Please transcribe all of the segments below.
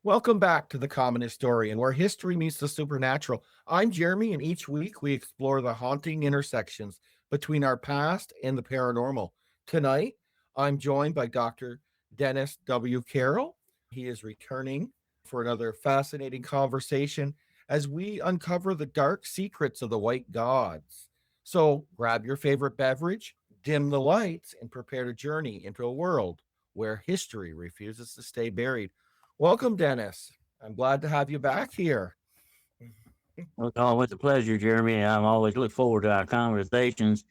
Welcome back to The Common Historian, where history meets the supernatural. I'm Jeremy, and each week we explore the haunting intersections between our past and the paranormal. Tonight, I'm joined by Dr. Dennis W. Carroll. He is returning for another fascinating conversation as we uncover the dark secrets of the white gods. So grab your favorite beverage, dim the lights, and prepare to journey into a world where history refuses to stay buried. Welcome, Dennis. I'm glad to have you back here. Well, it's always a pleasure, Jeremy. I'm always look forward to our conversations.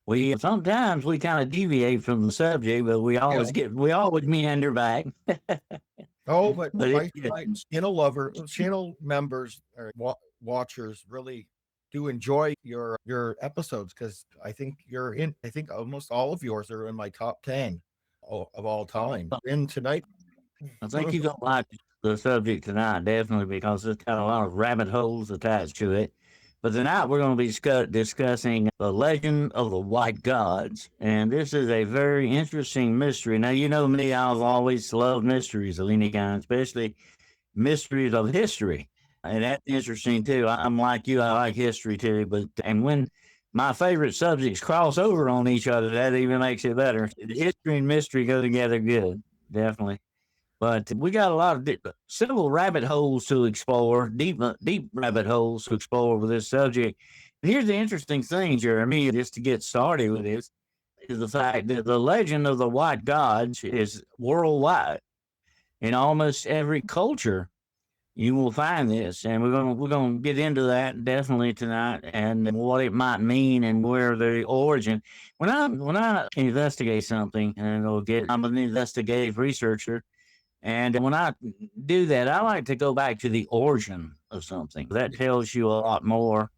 We sometimes we kind of deviate from the subject, but Yeah. we always meander back. Oh, but But it's my channel members or watchers really do enjoy your episodes because I think almost all of yours are in my top 10 of all time. And tonight, I think you're gonna like the subject tonight, definitely, because it's got a lot of rabbit holes attached to it. But tonight we're going to be discussing the legend of the white gods, and this is a very interesting mystery. Now, you know me; I've always loved mysteries of any kind, especially mysteries of history, and that's interesting too. I'm like you; I like history too. But and when my favorite subjects cross over on each other, that even makes it better. History and mystery go together good, definitely. But we got a lot of several rabbit holes to explore, deep rabbit holes to explore with this subject. And here's the interesting thing, Jeremy, just to get started with this, is the fact that the legend of the white gods is worldwide. In almost every culture, you will find this, and we're gonna get into that definitely tonight, and what it might mean and where the origin. When I investigate something, and I'm an investigative researcher, and when I do that, I like to go back to the origin of something. That tells you a lot more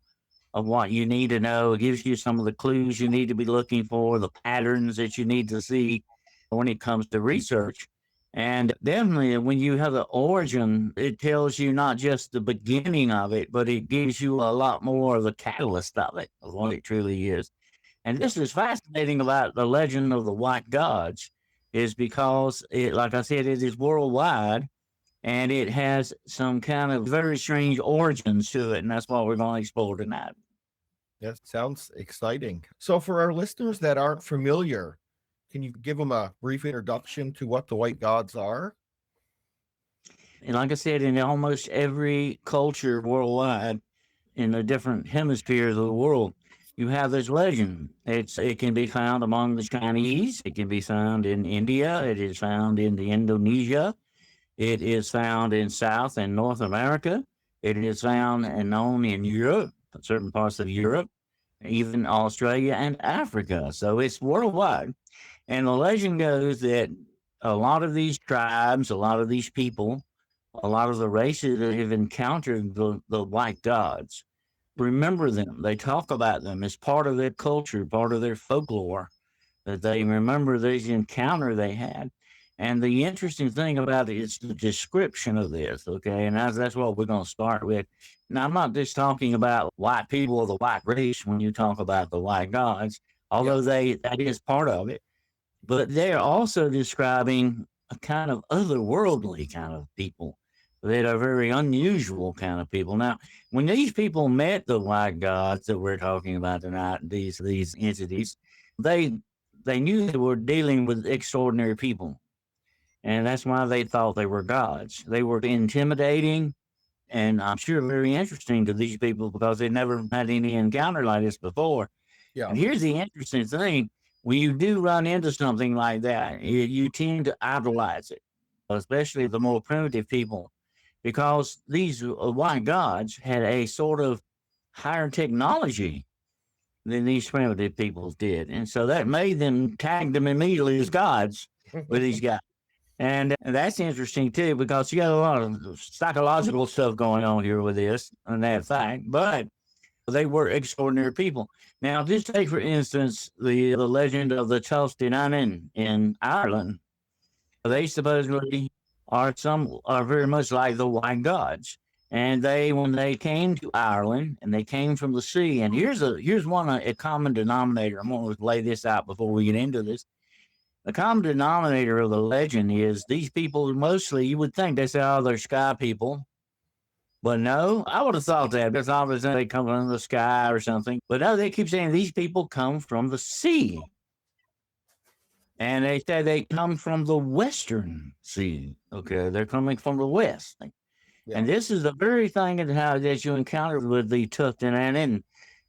of what you need to know. It gives you some of the clues you need to be looking for, the patterns that you need to see when it comes to research. And definitely, when you have the origin, it tells you not just the beginning of it, but it gives you a lot more of the catalyst of it, of what it truly is. And this is fascinating about the legend of the white gods, is because it, like I said, it is worldwide and it has some kind of very strange origins to it, and that's what we're going to explore tonight. that sounds exciting. So, for our listeners that aren't familiar, can you give them a brief introduction to what the white gods are? And like I said, in almost every culture worldwide, in the different hemispheres of the world, you have this legend. It can be found among the Chinese. It can be found in India. It is found in the Indonesia. It is found in South and North America. It is found and known in Europe, certain parts of Europe, even Australia and Africa. So it's worldwide. And the legend goes that a lot of these tribes, a lot of these people, a lot of the races that have encountered the white gods remember them. They talk about them as part of their culture, part of their folklore, that they remember this encounter they had. And the interesting thing about it is the description of this, okay? And that's what we're going to start with. Now, I'm not just talking about white people or the white race when you talk about the white gods, Yeah. although that is part of it. But they're also describing a kind of otherworldly kind of people that are very unusual kind of people. Now, when these people met the white gods that we're talking about tonight, these entities, they they knew they were dealing with extraordinary people, and that's why they thought they were gods. They were intimidating, and I'm sure very interesting to these people because they never had any encounter like this before. Yeah. And here's the interesting thing: when you do run into something like that, you tend to idolize it, especially the more primitive people, because these white gods had a sort of higher technology than these primitive peoples did. And so that made them tag them immediately as gods with these guys. And that's interesting too, because you got a lot of psychological stuff going on here with this and that fact. But they were extraordinary people. Now, just take for instance the legend of the Tuatha Dé Danann in Ireland. They supposedly are very much like the white gods. And they, when they came to Ireland, and they came from the sea, and here's one a common denominator. I'm going to lay this out before we get into this. The common denominator of the legend is these people mostly, you would think they say, oh, they're sky people. But no, I would have thought that because obviously they come from the sky or something. But no, they keep saying these people come from the sea. And they say they come from the Western Sea. Okay, they're coming from the West. Yeah. And this is the very thing that you encountered with the Tuatha Dé Danann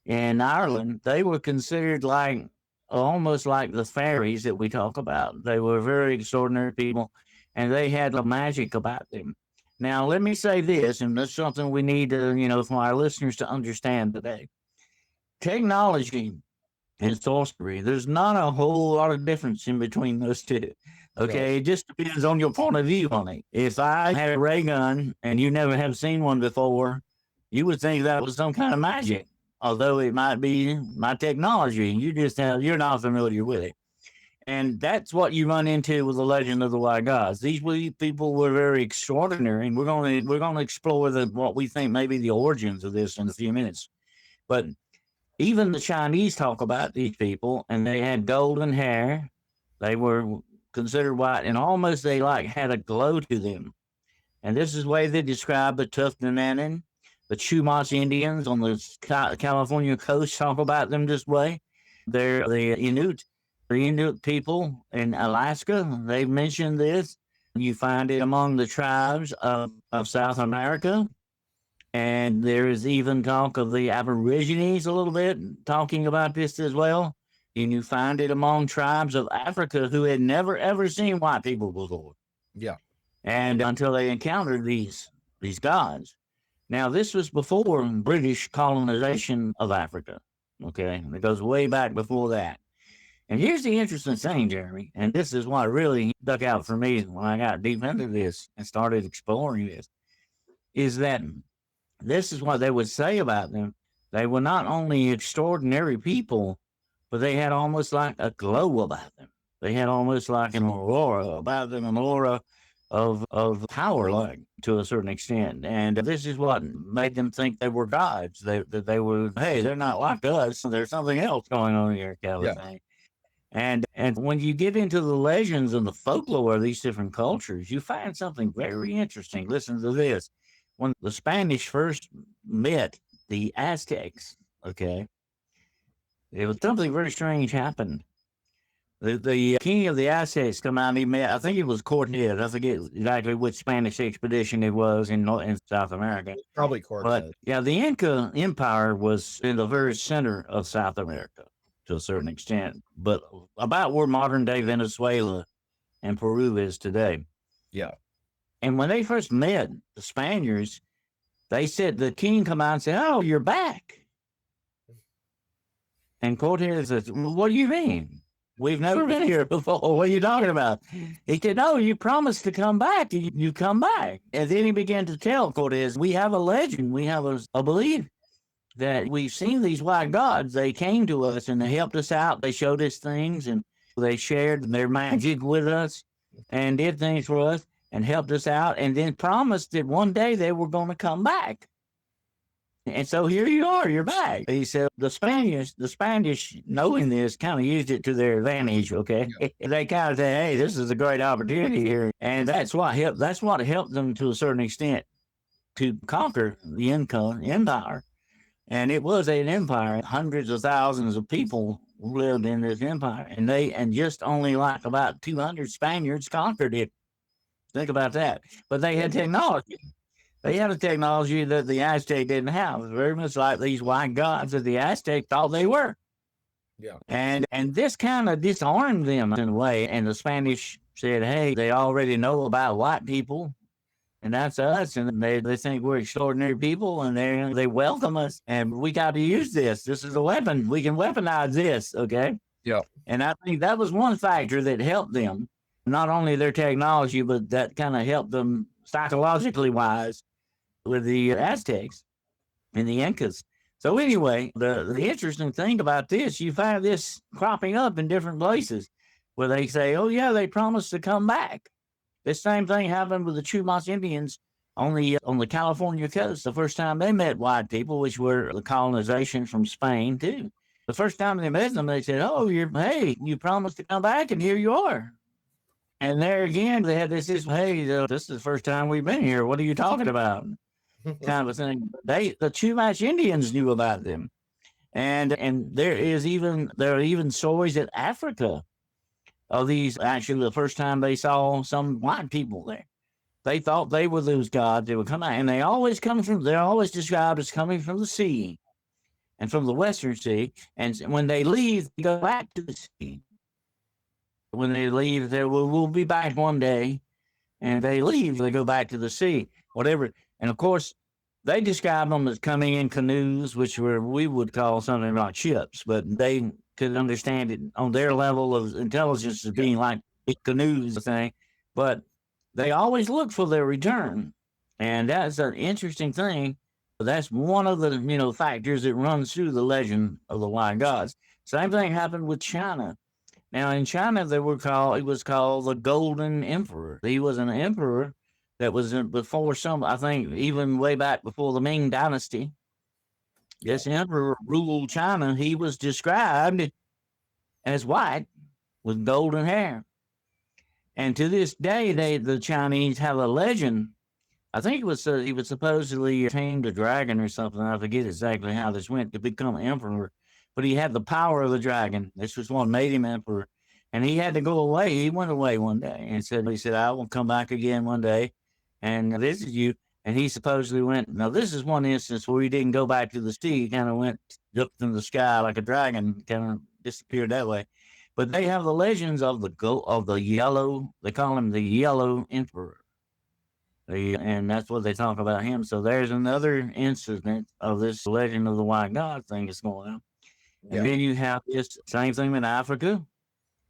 in Ireland. They were considered like almost like the fairies that we talk about. They were very extraordinary people, and they had a magic about them. Now, let me say this, and that's something we need to, for our listeners to understand today. Technology and sorcery, there's not a whole lot of difference in between those two. Okay, it just depends on your point of view on it. If I had a ray gun and you never have seen one before, you would think that was some kind of magic, although it might be my technology. You're not familiar with it. And that's what you run into with the legend of the white gods. These people were very extraordinary, and we're going to explore what we think may be the origins of this in a few minutes. But even the Chinese talk about these people, and they had golden hair. They were considered white, and almost they had a glow to them. And this is the way they describe the Tuatha Dé Danann. The Chumash Indians on the California coast talk about them this way. They're the Inuit people in Alaska. They've mentioned this. You find it among the tribes of South America. And there is even talk of the Aborigines a little bit, talking about this as well. And you find it among tribes of Africa who had never, ever seen white people before. Yeah. And until they encountered these gods. Now, this was before British colonization of Africa. Okay. It goes way back before that. And here's the interesting thing, Jeremy, and this is what really stuck out for me when I got deep into this and started exploring this, is that this is what they would say about them. They were not only extraordinary people, but they had almost like a glow about them. They had almost like an aurora about them, an aura of power, like to a certain extent. And this is what made them think they were gods. They were, hey, they're not like us. There's something else going on here, kind of thing. And when you get into the legends and the folklore of these different cultures, you find something very interesting. Listen to this. When the Spanish first met the Aztecs, okay, it was something very strange happened. The king of the Aztecs come out and he met, I think it was Cortez. I forget exactly which Spanish expedition it was in South America. Probably Cortez. But yeah, the Inca Empire was in the very center of South America to a certain extent, but about where modern day Venezuela and Peru is today. Yeah. And when they first met the Spaniards, they said, the king come out and said, oh, you're back. And Cortez says, well, what do you mean? We've never been here before. What are you talking about? He said, no, you promised to come back. You come back. And then he began to tell Cortez, we have a legend. We have a belief that we've seen these white gods. They came to us and they helped us out. They showed us things and they shared their magic with us and did things for us and helped us out, and then promised that one day they were going to come back. And so here you are, you're back. He said the Spanish knowing this kind of used it to their advantage, okay? Yeah. They kind of said, hey, this is a great opportunity here. And that's what helped them to a certain extent to conquer the Inca Empire. And it was an empire. Hundreds of thousands of people lived in this empire. And just only like about 200 Spaniards conquered it. Think about that. But they had technology. They had a technology that the Aztec didn't have. Very much like these white gods that the Aztec thought they were. Yeah. And this kind of disarmed them in a way. And the Spanish said, hey, they already know about white people. And that's us. And they think we're extraordinary people. And they welcome us. And we got to use this. This is a weapon. We can weaponize this. Okay. Yeah. And I think that was one factor that helped them. Not only their technology, but that kind of helped them psychologically wise with the Aztecs and the Incas. So anyway, the interesting thing about this, you find this cropping up in different places where they say, oh, yeah, they promised to come back. The same thing happened with the Chumash Indians on the California coast the first time they met white people, which were the colonization from Spain, too. The first time they met them, they said, "Oh, hey, you promised to come back, and here you are." And there again, they had this "Hey, this is the first time we've been here. What are you talking about?" kind of a thing. The Chumash Indians knew about them, and there are even stories in Africa of these. Actually, the first time they saw some white people there, they thought they were those gods. They would come out, and they're always described as coming from the sea and from the Western Sea. And when they leave, they go back to the sea. When they leave, we'll be back one day. And they leave, they go back to the sea, whatever. And of course, they describe them as coming in canoes, which we would call something like ships, but they could understand it on their level of intelligence as being like big canoes thing. But they always look for their return. And that's an interesting thing. That's one of the factors that runs through the legend of the white gods. Same thing happened with China. Now in China, he was called the Golden Emperor. He was an emperor that was before I think even way back before the Ming Dynasty. This emperor ruled China. He was described as white with golden hair. And to this day, the Chinese have a legend. I think he was supposedly tamed a dragon or something. I forget exactly how this went to become emperor, but he had the power of the dragon. This was what made him emperor, and he had to go away. He went away one day and he said, "I will come back again one day, and this is you." And he supposedly went. Now this is one instance where he didn't go back to the sea. He kind of went up in the sky like a dragon, kind of disappeared that way. But they have the legends of the yellow. They call him the Yellow Emperor. And that's what they talk about him. So there's another incident of this legend of the white god thing that's going on. And then you have this same thing in Africa,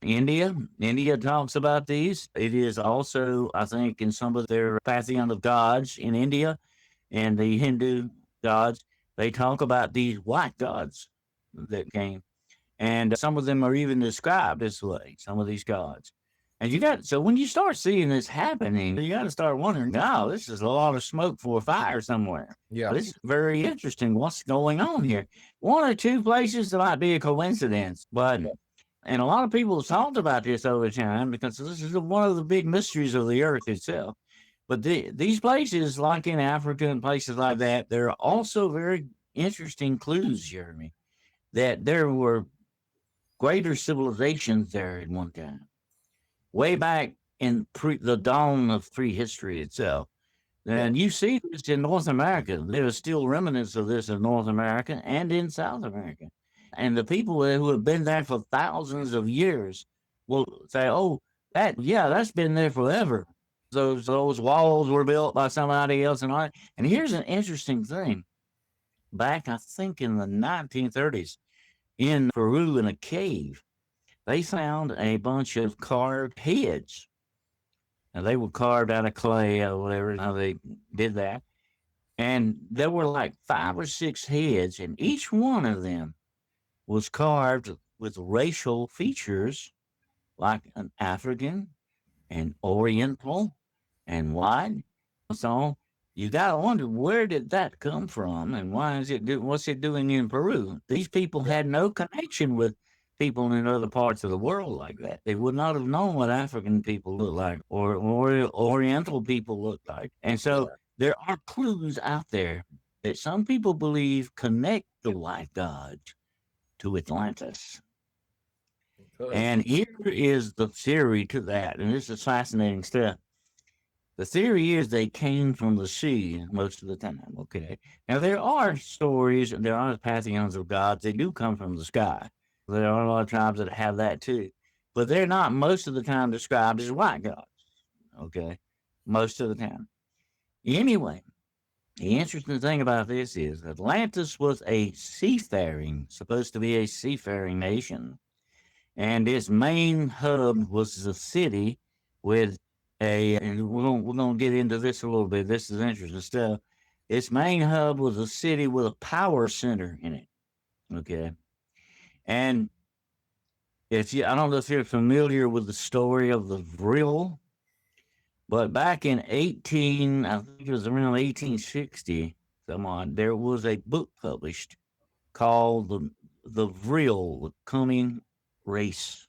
India. India talks about these. It is also, I think, in some of their pantheon of gods in India and the Hindu gods, they talk about these white gods that came. And some of them are even described this way, some of these gods. And so when you start seeing this happening, you got to start wondering, oh, this is a lot of smoke for a fire somewhere. Yeah. This is very interesting. What's going on here? One or two places that might be a coincidence, and a lot of people have talked about this over time because this is one of the big mysteries of the earth itself. But these places, like in Africa and places like that, there are also very interesting clues, Jeremy, that there were greater civilizations there at one time, way back in the dawn of prehistory itself. And you see this in North America. There are still remnants of this in North America and in South America. And the people who have been there for thousands of years will say, "Oh, that's been there forever. Those walls were built by somebody else." And here's an interesting thing. Back, I think, in the 1930s, in Peru, in a cave, they found a bunch of carved heads. Now, they were carved out of clay or whatever, how they did that. And there were like 5 or 6 heads, and each one of them was carved with racial features like an African and Oriental and white. So you got to wonder, where did that come from, and what's it doing in Peru? These people had no connection with people in other parts of the world like that. They would not have known what African people look like or Oriental people look like. And so there are clues out there that some people believe connect the white gods to Atlantis. And here is the theory to that, and this is fascinating stuff. The theory is they came from the sea most of the time, okay? Now, there are stories, and there are pantheons of gods. They do come from the sky. There are a lot of tribes that have that too. But they're not most of the time described as white gods, okay? Most of the time. Anyway, the interesting thing about this is Atlantis was supposed to be a seafaring nation. And its main hub was the city with and we're gonna get into this a little bit. This is interesting stuff. Its main hub was a city with a power center in it. Okay. And I don't know if you're familiar with the story of the Vril, but back in I think it was around 1860, there was a book published called the Vril coming race.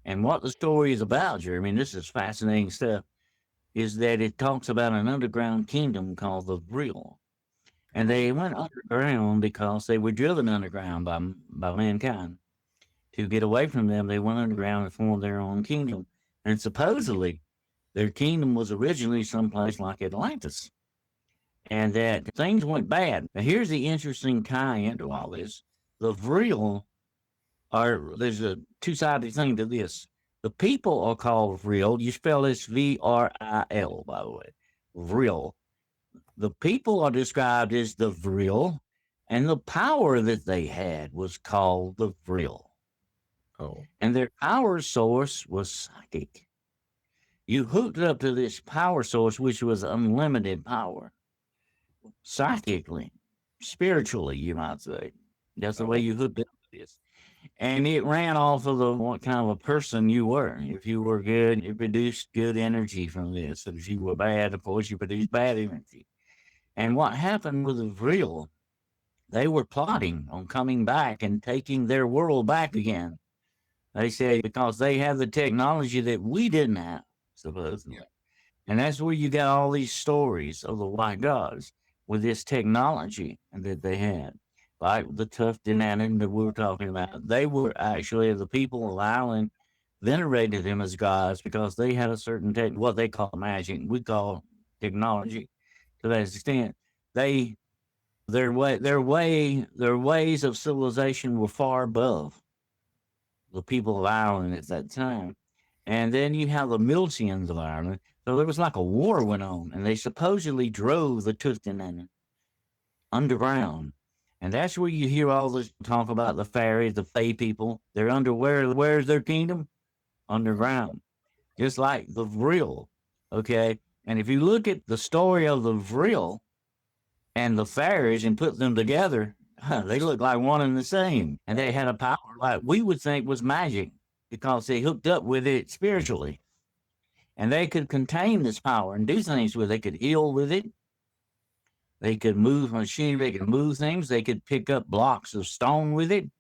And what the story is about, Jeremy, and this is fascinating stuff, is that it talks about an underground kingdom called the Vril. And they went underground because they were driven underground by mankind. To get away from them, they went underground and formed their own kingdom. And supposedly, their kingdom was originally someplace like Atlantis. And that things went bad. Now, here's the interesting tie into all this. The Vril there's a two-sided thing to this. The people are called Vril. You spell this Vril, by the way. Vril. The people are described as the Vril, and the power that they had was called the Vril. Oh. And their power source was psychic. You hooked up to this power source, which was unlimited power, psychically, spiritually, you might say. That's the way you hooked up to this. And it ran off of what kind of a person you were. If you were good, you produced good energy from this. And if you were bad, of course, you produced bad energy. And what happened with the Vril, they were plotting on coming back and taking their world back again. They said because they have the technology that we didn't have, supposedly. Yeah. And that's where you got all these stories of the white gods with this technology that they had. Like the Tuatha Dé Danann that we were talking about. They were actually, the people of Ireland venerated them as gods because they had a certain what they call magic. We call technology to that extent. Their ways of civilization were far above the people of Ireland at that time. And then you have the Milesians of Ireland. So there was like a war went on, and they supposedly drove the Tuatha Dé Danann underground. And that's where you hear all this talk about the fairies, the fae people. They're where's their kingdom? Underground. Just like the Vril. Okay. And if you look at the story of the Vril and the fairies and put them together, they look like one and the same. And they had a power like we would think was magic because they hooked up with it spiritually. And they could contain this power and do things with it. They could heal with it. They could move machinery. They could move things. They could pick up blocks of stone with it.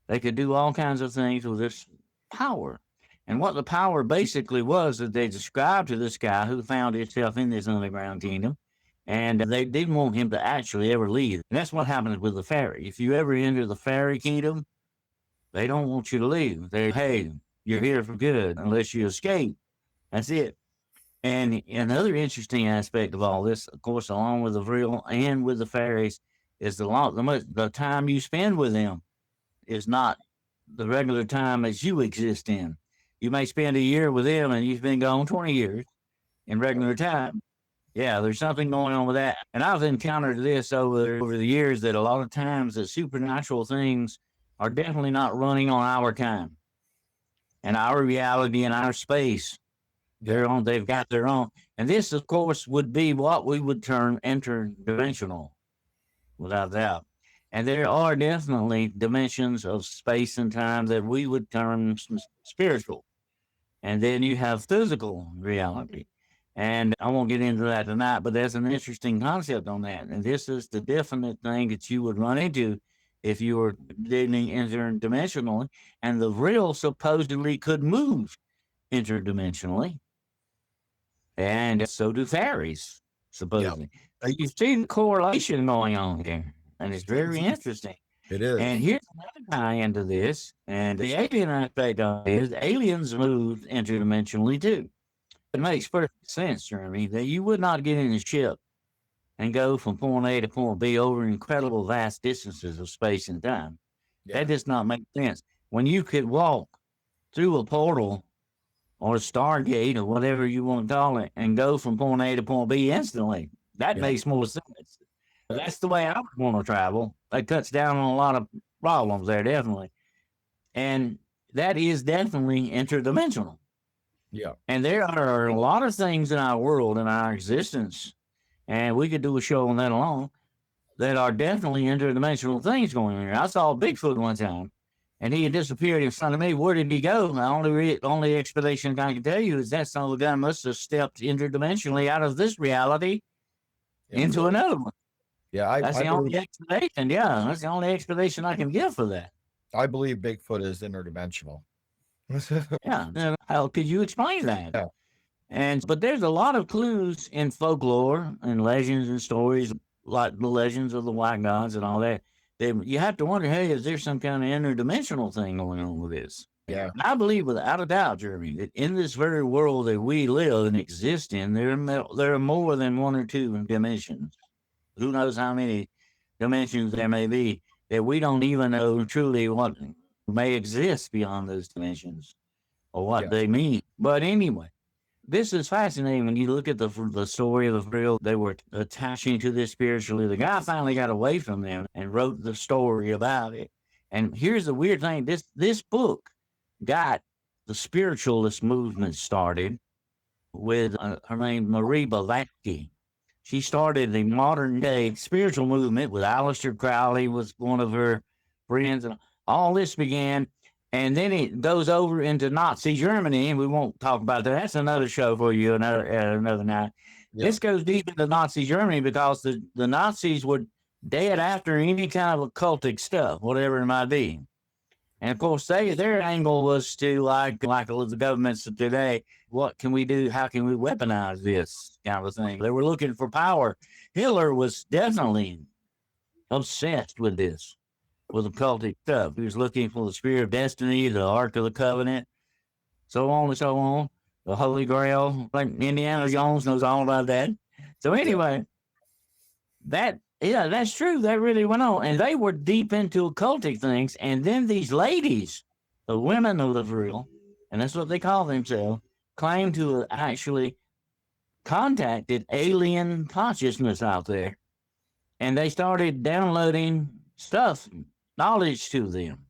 They could do all kinds of things with this power. And what the power basically was that they described to this guy who found himself in this underground kingdom. And they didn't want him to actually ever leave. And that's what happens with the fairy. If you ever enter the fairy kingdom, they don't want you to leave. Hey, you're here for good unless you escape. That's it. And another interesting aspect of all this, of course, along with the Vril and with the fairies, is the time you spend with them is not the regular time as you exist in. You may spend a year with them and you've been gone 20 years in regular time. Yeah, there's something going on with that. And I've encountered this over the years that a lot of times the supernatural things are definitely not running on our time and our reality and our space. They've got their own. And this, of course, would be what we would term interdimensional, without doubt. And there are definitely dimensions of space and time that we would term spiritual. And then you have physical reality. And I won't get into that tonight, but there's an interesting concept on that. And this is the definite thing that you would run into if you were dealing interdimensionally. And the Vril supposedly could move interdimensionally. And so do fairies, supposedly. Yep. You see the correlation going on here, and it's very interesting. It is. And here's another tie into this, and the alien aspect of it is aliens move interdimensionally too. It makes perfect sense, Jeremy, that you would not get in a ship and go from point A to point B over incredible vast distances of space and time. Yeah. That does not make sense. When you could walk through a portal or a Stargate or whatever you want to call it and go from point A to point B instantly, that makes more sense. But that's the way I would want to travel. That cuts down on a lot of problems there, definitely. And that is definitely interdimensional. Yeah. And there are a lot of things in our world, in our existence, and we could do a show on that alone, that are definitely interdimensional things going on here. I saw Bigfoot one time, and he had disappeared in front of me. Where did he go? The only explanation I can tell you is that son of a gun must have stepped interdimensionally out of this reality into another one. Yeah, That's the only explanation. Yeah, that's the only explanation I can give for that. I believe Bigfoot is interdimensional. Yeah. How could you explain that? Yeah. But there's a lot of clues in folklore and legends and stories, like the legends of the white gods and all that. You have to wonder, hey, is there some kind of interdimensional thing going on with this? Yeah. And I believe without a doubt, Jeremy, that in this very world that we live and exist in, there are more than one or two dimensions. Who knows how many dimensions there may be that we don't even know truly what may exist beyond those dimensions or what they mean. But anyway, this is fascinating when you look at the story of the Vril. They were attaching to this spiritually. The guy finally got away from them and wrote the story about it. And here's the weird thing: this book got the spiritualist movement started with her name Marie Blavatsky. She started the modern day spiritual movement with Aleister Crowley was one of her friends, and all this began. And then it goes over into Nazi Germany, and we won't talk about that. That's another show for you another night. Yeah. This goes deep into Nazi Germany because the Nazis were dead after any kind of occultic stuff, whatever it might be. And of course, their angle was to like the governments of today. What can we do? How can we weaponize this kind of thing? They were looking for power. Hitler was definitely obsessed with this, with occultic stuff. He was looking for the Spear of Destiny, the Ark of the Covenant, so on and so on. The Holy Grail. Like Indiana Jones knows all about that. So anyway, that's true. That really went on. And they were deep into occultic things. And then these ladies, the women of the Vril, and that's what they call themselves, claim to have actually contacted alien consciousness out there. And they started downloading stuff, knowledge to them.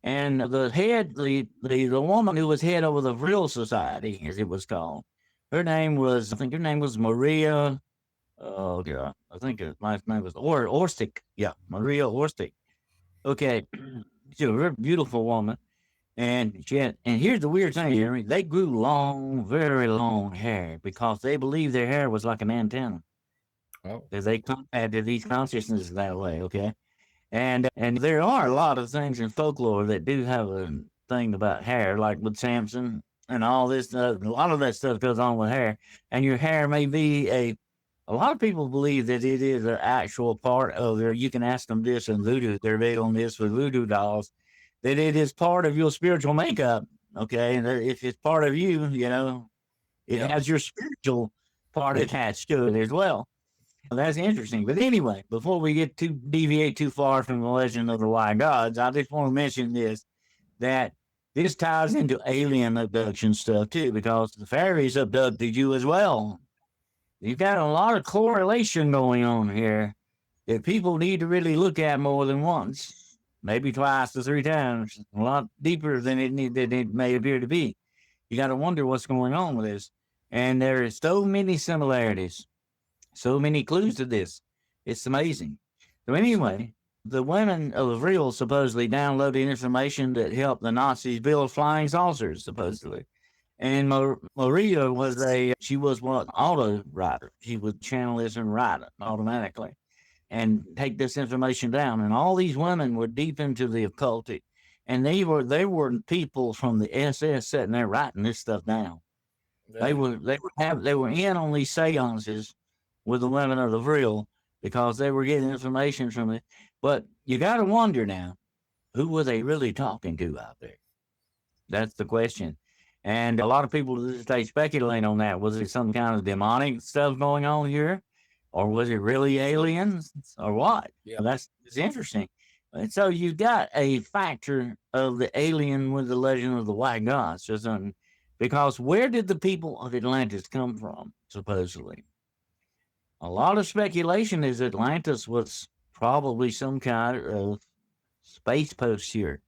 And the head, the woman who was head over the Vril Society, as it was called, I think her name was Maria. Oh, yeah. I think her last name was Orstic. Yeah, Maria Orstic. Okay. She's a very beautiful woman. And here's the weird thing, Jeremy. They grew long, very long hair because they believed their hair was like an antenna. Oh. Because they contacted these consciousnesses that way, okay? And there are a lot of things in folklore that do have a thing about hair, like with Samson and all this. A lot of that stuff goes on with hair. And your hair may be a lot of people believe that it is an actual part of their, you can ask them this in voodoo, they're big on this with voodoo dolls, that it is part of your spiritual makeup, okay? And if it's part of you, it has your spiritual part attached to it as well. That's interesting. But anyway, before we deviate too far from the legend of the white gods, I just want to mention that this ties into alien abduction stuff too, because the fairies abducted you as well. You've got a lot of correlation going on here that people need to really look at more than once, maybe twice to three times, a lot deeper than it may appear to be. You got to wonder what's going on with this. And there are so many similarities, so many clues to this. It's amazing. So anyway, the women of the Vril supposedly downloaded information that helped the Nazis build flying saucers, supposedly. And Maria was what auto writer. She would channel this and write it automatically and take this information down. And all these women were deep into the occultic. And they were people from the SS sitting there writing this stuff down. Yeah. They were in on these seances with the women of the Vril because they were getting information from it. But you got to wonder now, who were they really talking to out there? That's the question. And a lot of people to this day speculate on that. Was it some kind of demonic stuff going on here? Or was it really aliens? Or what? Yeah. That's interesting. And so you've got a factor of the alien with the legend of the white gods. Because where did the people of Atlantis come from, supposedly? A lot of speculation is Atlantis was probably some kind of space post here,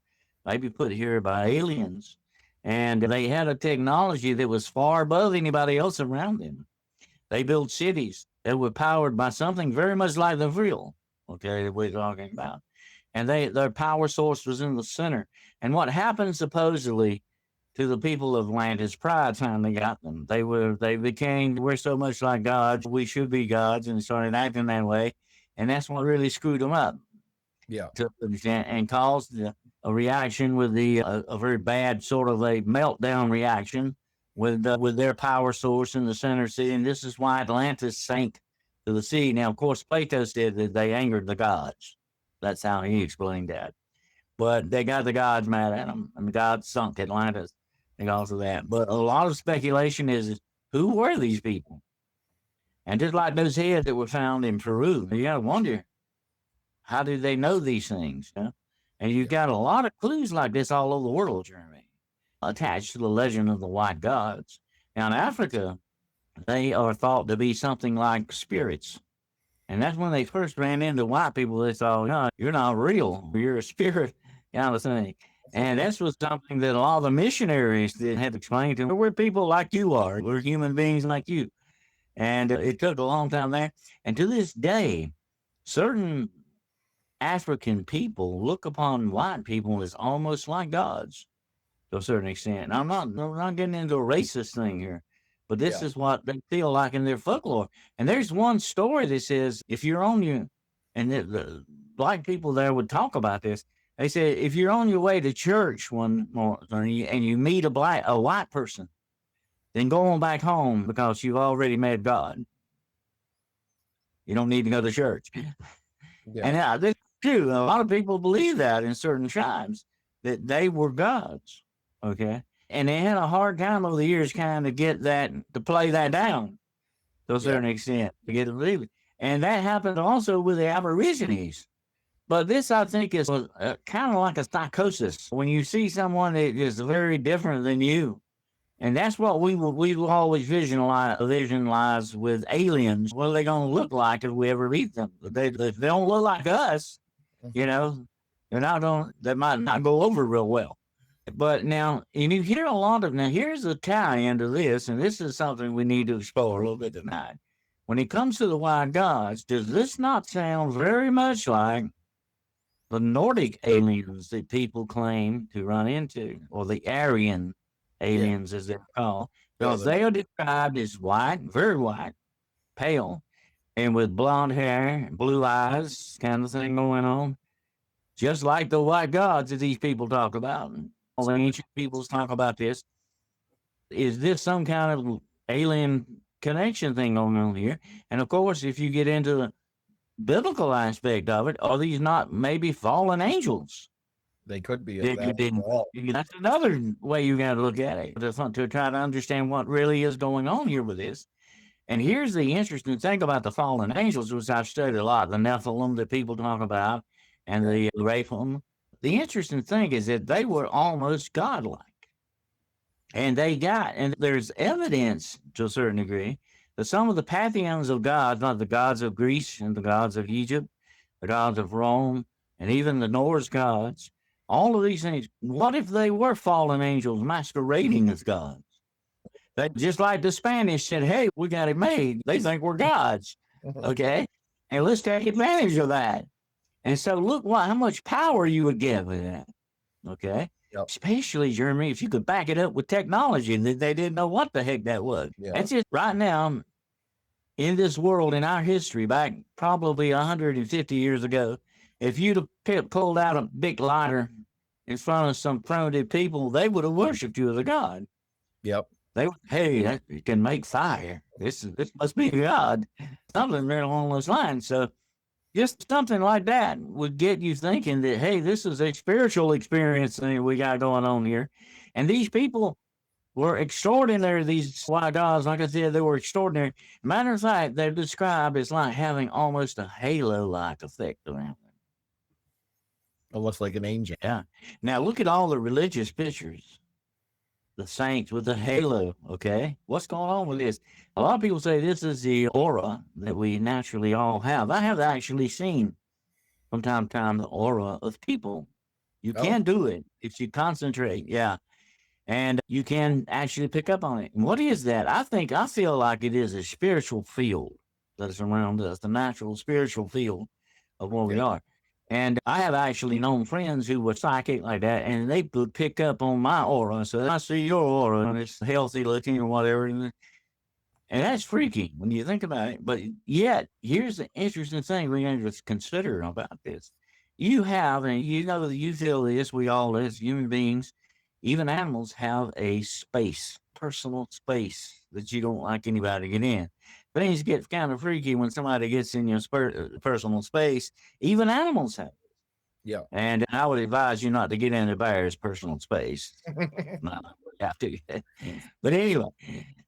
maybe put here by aliens. And they had a technology that was far above anybody else around them. They built cities that were powered by something very much like the Vril, okay, that we're talking about. And their power source was in the center. And what happened supposedly to the people of Atlantis, pride finally got them. We're so much like gods, we should be gods, and started acting that way. And that's what really screwed them up Yeah. to an extent and caused a reaction with a very bad sort of a meltdown reaction with their power source in the center city. And this is why Atlantis sank to the sea. Now, of course, Plato said that they angered the gods. That's how he explained that. But they got the gods mad at them, and the gods sunk Atlantis because of that. But a lot of speculation is who were these people? And just like those heads that were found in Peru, you got to wonder, how do they know these things? You know? And you've got a lot of clues like this all over the world, Jeremy, attached to the legend of the white gods. Now, in Africa, they are thought to be something like spirits. And that's when they first ran into white people. They thought, no, you're not real. You're a spirit kind of thing. And this was something that a lot of the missionaries that had explained to them. We're people like you are. We're human beings like you. And it took a long time there. And to this day, certain African people look upon white people as almost like gods to a certain extent. And I'm not getting into a racist thing here, but this is what they feel like in their folklore. And there's one story that says if you're on your, and the black people there would talk about this. They said if you're on your way to church one morning and you meet a white person, then go on back home because you've already met God. You don't need to go to church. Yeah. And this is true. A lot of people believe that in certain tribes that they were gods. Okay. And they had a hard time over the years kind of get that to play that down to a certain extent to get to believe it. And that happened also with the Aborigines. But this, I think, is kind of like a psychosis when you see someone that is very different than you. And that's what we always visualize with aliens. What are they going to look like if we ever meet them? If they don't look like us, you know, they might not go over real well. But now, and you hear a lot of, now here's a tie into this, and this is something we need to explore a little bit tonight. When it comes to the white gods, does this not sound very much like the Nordic aliens that people claim to run into, or the Aryan aliens, as they're called? Because they are described as white, very white, pale, and with blonde hair, blue eyes, kind of thing going on. Just like the white gods that these people talk about. All the ancient peoples talk about this. Is this some kind of alien connection thing going on here? And of course, if you get into the biblical aspect of it, are these not maybe fallen angels? They could be. That's another way you got to look at it to try to understand what really is going on here with this. And here's the interesting thing about the fallen angels, which I've studied a lot, the Nephilim that people talk about, and the Raphaim. The interesting thing is that they were almost godlike. And there's evidence to a certain degree that some of the pantheons of gods, like the gods of Greece and the gods of Egypt, the gods of Rome, and even the Norse gods, all of these things, what if they were fallen angels masquerading as gods? They, just like the Spanish said, hey, we got it made. They think we're gods. Okay? And let's take advantage of that. And so look how much power you would get with that. Okay? Yep. Especially, Jeremy, if you could back it up with technology that they didn't know what the heck that was. Yeah. That's just right now in this world, in our history, back probably 150 years ago, if you'd have pulled out a big lighter in front of some primitive people, they would have worshipped you as a god. Yep. That can make fire. This must be God. Something right along those lines. So just something like that would get you thinking that, hey, this is a spiritual experience thing we got going on here. And these people were extraordinary, these white gods. Like I said, they were extraordinary. Matter of fact, they're described as like having almost a halo-like effect around them. Almost like an angel. Yeah. Now, look at all the religious pictures. The saints with the halo, okay? What's going on with this? A lot of people say this is the aura that we naturally all have. I have actually seen from time to time the aura of people. You can do it if you concentrate, yeah. And you can actually pick up on it. And what is that? I feel like it is a spiritual field that is around us, the natural spiritual field of where we are. And I have actually known friends who were psychic like that, and they would pick up on my aura. So I see your aura, and it's healthy looking or whatever. And that's freaky when you think about it. But yet, here's the interesting thing we have to consider about this. You have, and you know that you feel this, we all as human beings, even animals have a space, personal space that you don't like anybody to get in. Things get kind of freaky when somebody gets in your personal space. Even animals have. Yeah. And I would advise you not to get into bear's personal space. No, have to. But anyway,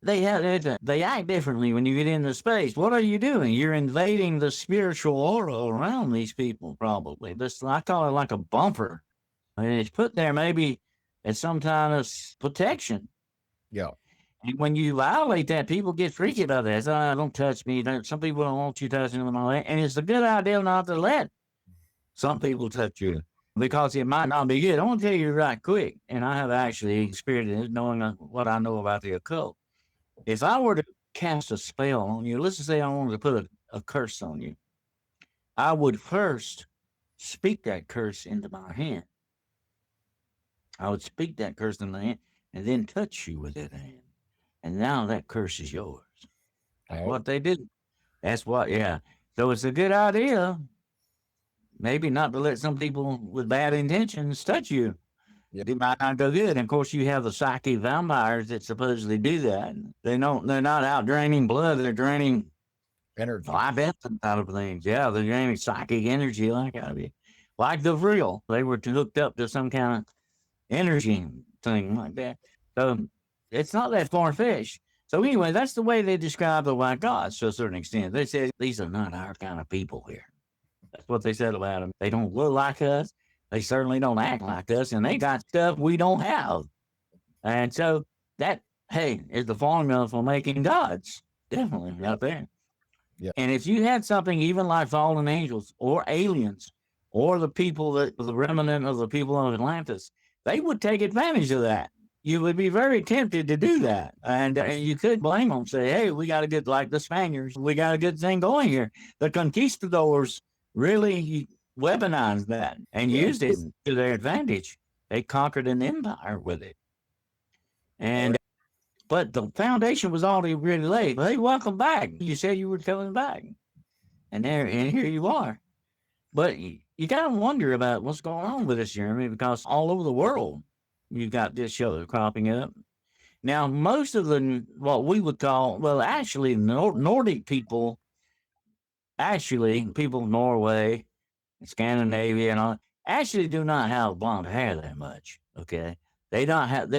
they act differently when you get into space. What are you doing? You're invading the spiritual aura around these people, probably. This, I call it like a bumper. And it's put there maybe as some kind of protection. Yeah. And when you violate that, people get freaky about that. Don't touch me. Some people don't want you touching them and all that. And it's a good idea not to let some people touch you because it might not be good. I want to tell you right quick, and I have actually experienced it, knowing what I know about the occult. If I were to cast a spell on you, let's just say I wanted to put a curse on you, I would first speak that curse into my hand. I would speak that curse in my hand and then touch you with that hand. And now that curse is yours. That's what they do. That's what, yeah. So it's a good idea, maybe not to let some people with bad intentions touch you. Yep. It might not go good. And of course, you have the psychic vampires that supposedly do that. They're not out draining blood. They're draining energy, life essence out of things. Yeah, they're draining psychic energy like out of you. Like the Vril. They were hooked up to some kind of energy thing like that. So it's not that far-fetched. So anyway, that's the way they describe the white gods to a certain extent. They said, these are not our kind of people here. That's what they said about them. They don't look like us. They certainly don't act like us. And they got stuff we don't have. And so that, hey, is the formula for making gods. Definitely right there. Yeah. And if you had something even like fallen angels or aliens or the people that the remnant of the people of Atlantis, they would take advantage of that. You would be very tempted to do that. And you could blame them, say, hey, we got a good, like the Spaniards, we got a good thing going here. The conquistadors really weaponized that and used it to their advantage. They conquered an empire with it. And but the foundation was already really laid. Hey, welcome back. You said you were coming back. And here you are. But you got to wonder about what's going on with this, Jeremy, because all over the world, you've got this show cropping up. Now, most of the, what we would call, well, actually, Nordic people, people of Norway, Scandinavia, and all, actually do not have blonde hair that much, okay? They're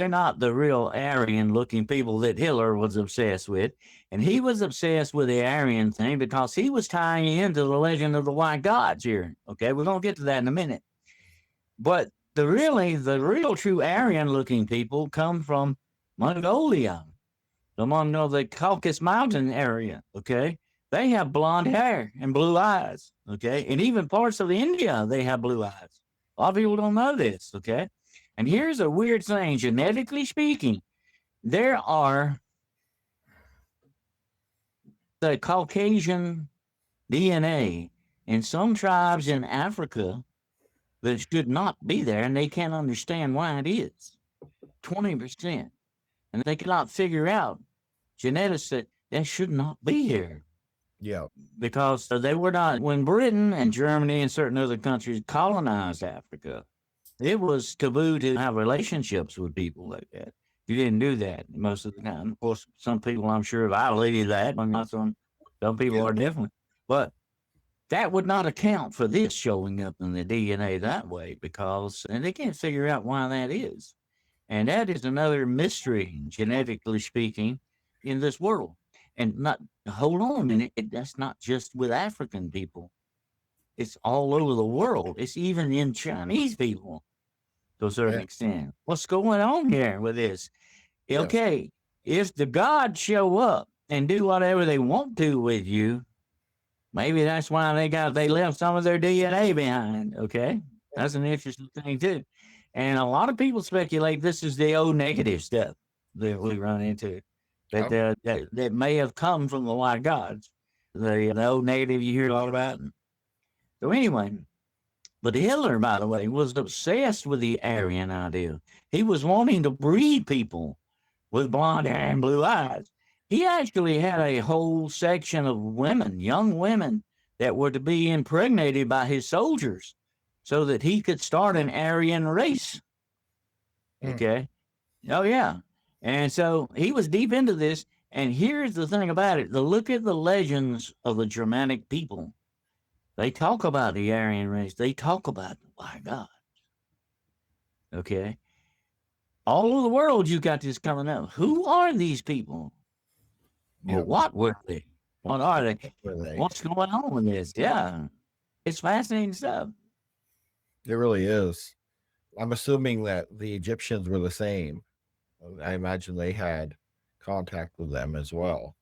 not the real Aryan-looking people that Hitler was obsessed with. And he was obsessed with the Aryan thing because he was tying into the legend of the white gods here, okay? We're going to get to that in a minute. But the real true Aryan-looking people come from Mongolia, the Caucasus Mountain area, okay? They have blonde hair and blue eyes, okay? And even parts of India, they have blue eyes. A lot of people don't know this, okay? And here's a weird thing, genetically speaking, there are the Caucasian DNA in some tribes in Africa that should not be there, and they can't understand why it is. 20%. And they cannot figure out, genetics, that should not be here. Yeah. Because they were not, when Britain and Germany and certain other countries colonized Africa, it was taboo to have relationships with people like that. You didn't do that most of the time. Of course, some people, I'm sure, violated that. But not some people are different. But that would not account for this showing up in the DNA that way because, and they can't figure out why that is. And that is another mystery, genetically speaking, in this world. And hold on a minute, that's not just with African people. It's all over the world. It's even in Chinese people to a certain extent. What's going on here with this? Okay, if the gods show up and do whatever they want to with you, maybe that's why they left some of their DNA behind. Okay, that's an interesting thing too. And a lot of people speculate this is the O negative stuff that we run into, that may have come from the white gods. The O negative you hear a lot about. So anyway, but Hitler, by the way, was obsessed with the Aryan idea. He was wanting to breed people with blonde hair and blue eyes. he actually had a whole section of women, young women, that were to be impregnated by his soldiers so that he could start an Aryan race. Okay. Oh, yeah. And so he was deep into this. And here's the thing about it. Look at the legends of the Germanic people. They talk about the Aryan race. They talk about the white God. Okay. All over the world, you got this coming up. Who are these people? Well, Yeah. what were they? What are they? Were they? What's going on with this? Yeah. It's fascinating stuff. It really is. I'm assuming that the Egyptians were the same. I imagine they had contact with them as well.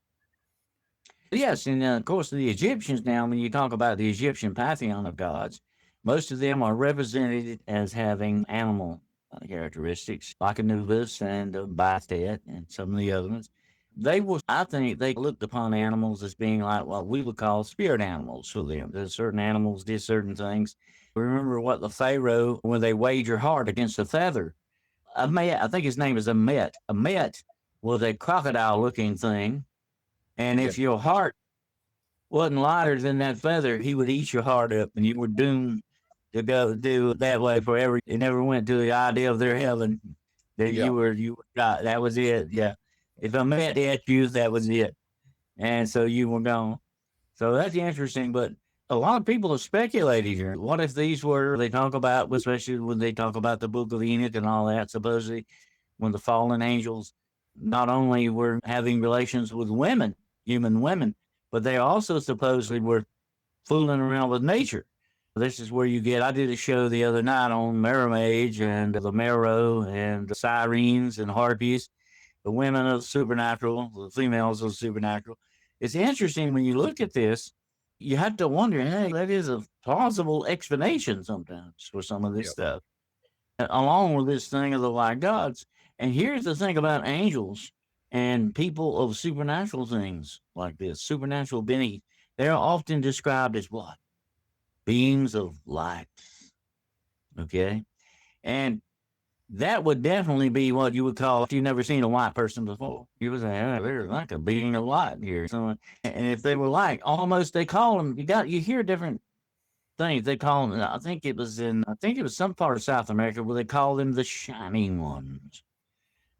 Yes, and of course, the Egyptians now, when you talk about the Egyptian pantheon of gods, most of them are represented as having animal characteristics, like Anubis and Bastet and some of the other ones. I think they looked upon animals as being like what we would call spirit animals for them. There's certain animals did certain things. Remember what the Pharaoh, when they wager hard against a feather, I think his name is Amet. Amet was a crocodile-looking thing. And if your heart wasn't lighter than that feather, he would eat your heart up, and you were doomed to go do that way forever. You never went to the idea of their heaven. That you were that was it. Yeah. If I met at you, that was it. And so you were gone. So that's interesting. But a lot of people have speculated here. What if these were, they talk about, especially when they talk about the book of Enoch and all that, supposedly when the fallen angels not only were having relations with women, human women, but they also supposedly were fooling around with nature. This is where you get, I did a show the other night on Mermaid and the Merrow and the Sirens and Harpies, the women of the supernatural, the females of the supernatural. It's interesting when you look at this, you have to wonder, hey, that is a plausible explanation sometimes for some of this stuff, along with this thing of the white gods. And here's the thing about angels and people of supernatural things like this, supernatural beings. They're often described as what? Beings of light. Okay? And that would definitely be what you would call, if you've never seen a white person before, you would say, oh, they're like a being of light here. So, and if they were like, almost, they call them, you hear different things. They call them, I think it was some part of South America where they call them the shining ones.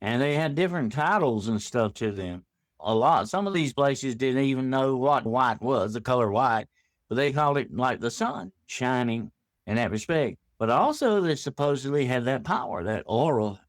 And they had different titles and stuff to them. Some of these places didn't even know what white was, the color white, but they called it like the sun, shining in that respect. But also they supposedly had that power, that aura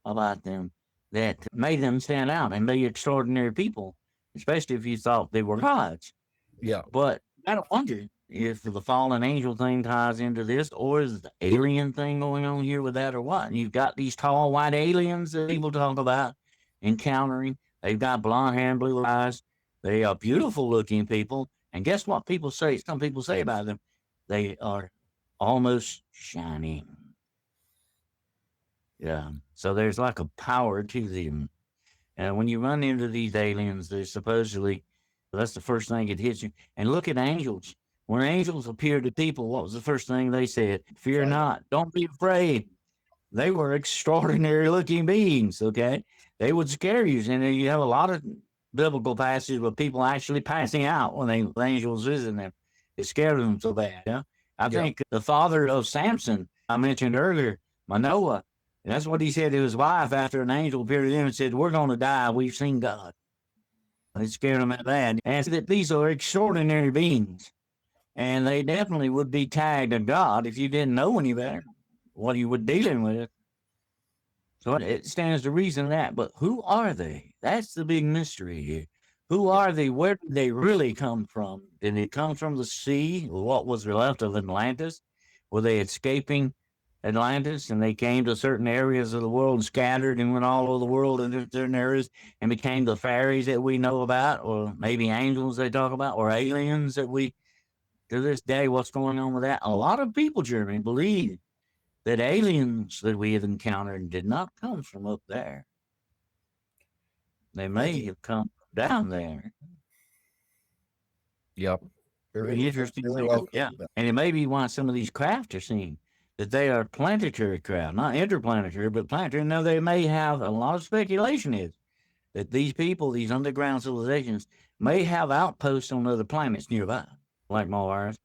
about them that made them stand out and be extraordinary people, especially if you thought they were gods. Yeah. But I don't wonder if the fallen angel thing ties into this, or is the alien thing going on here with that, or what? And you've got these tall white aliens that people talk about encountering. They've got blonde hair and blue eyes. They are beautiful looking people. And guess what people say? Some people say about them, they are almost shining. Yeah. So there's like a power to them. And when you run into these aliens, they're supposedly, that's the first thing that hits you. And look at angels. When angels appeared to people, what was the first thing they said? Fear not. Don't be afraid. They were extraordinary looking beings, okay? They would scare you. And you have a lot of biblical passages with people actually passing out when the angels visiting them. It scared them so bad. Yeah? I think the father of Samson, I mentioned earlier, Manoah, that's what he said to his wife after an angel appeared to him and said, we're going to die. We've seen God. It scared him that bad. And that these are extraordinary beings. And they definitely would be tagged to God if you didn't know any better what you were dealing with. So it stands to reason that. But who are they? That's the big mystery here. Who are they? Where did they really come from? Did it come from the sea? What was left of Atlantis? Were they escaping Atlantis and they came to certain areas of the world, scattered and went all over the world in certain areas and became the fairies that we know about, or maybe angels they talk about, or aliens that we, to this day, what's going on with that? A lot of people, Jeremy, believe that aliens that we have encountered did not come from up there. They may have come down there. Yep. Very interesting. Yeah. And it may be why some of these craft are seen, that they are planetary craft, not interplanetary, but planetary. Now, they may have, a lot of speculation is that these people, these underground civilizations, may have outposts on other planets nearby, like Mars,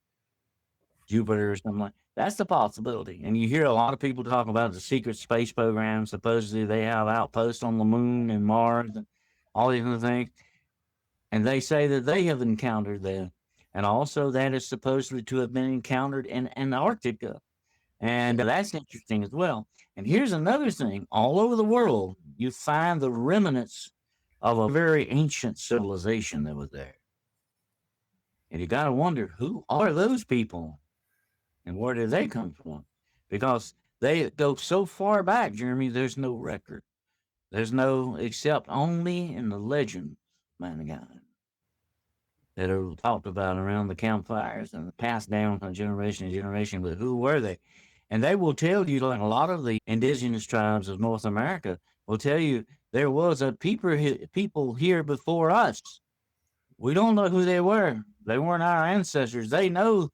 Jupiter, or something like that. That's the possibility. And you hear a lot of people talk about the secret space program. Supposedly they have outposts on the moon and Mars and all these other things. And they say that they have encountered them. And also that is supposedly to have been encountered in Antarctica. And that's interesting as well. And here's another thing. All over the world, you find the remnants of a very ancient civilization that was there. And you got to wonder, who are those people? And where did they come from? Because they go so far back, Jeremy, there's no record. There's no, except only in the legends, man of God, that are talked about around the campfires and passed down from generation to generation. But who were they? And they will tell you, like a lot of the indigenous tribes of North America will tell you, there was a people here before us. We don't know who they were. They weren't our ancestors. They know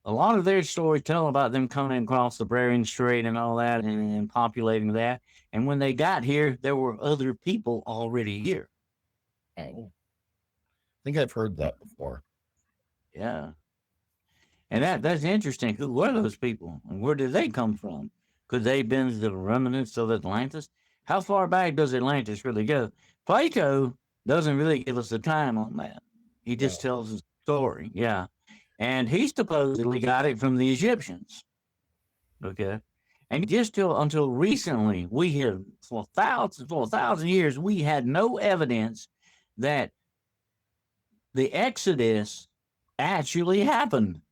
a lot of their stories tell about them coming across the Bering Strait and all that and populating that. And when they got here, there were other people already here. Oh, I think I've heard that before. Yeah. And that's interesting. Who were those people? And where did they come from? Could they have been the remnants of Atlantis? How far back does Atlantis really go? Plato doesn't really give us the time on that. He just tells us the story. Yeah. And he supposedly got it from the Egyptians. Okay. And just until recently, we have, for a thousand years, we had no evidence that the Exodus actually happened.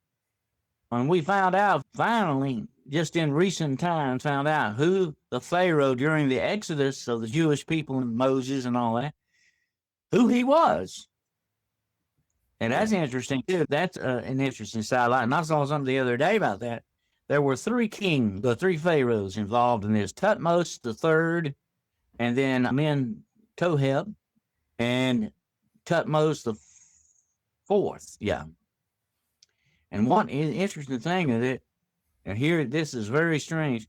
And we found out finally, just in recent times, found out who the Pharaoh during the Exodus of the Jewish people and Moses and all that, who he was. And that's interesting too. That's an interesting sidelight. And I saw something the other day about that. There were three pharaohs involved in this: Tutmos the third, and then Amenhotep, and Tutmos the fourth. Yeah. And one interesting thing is it, and here this is very strange.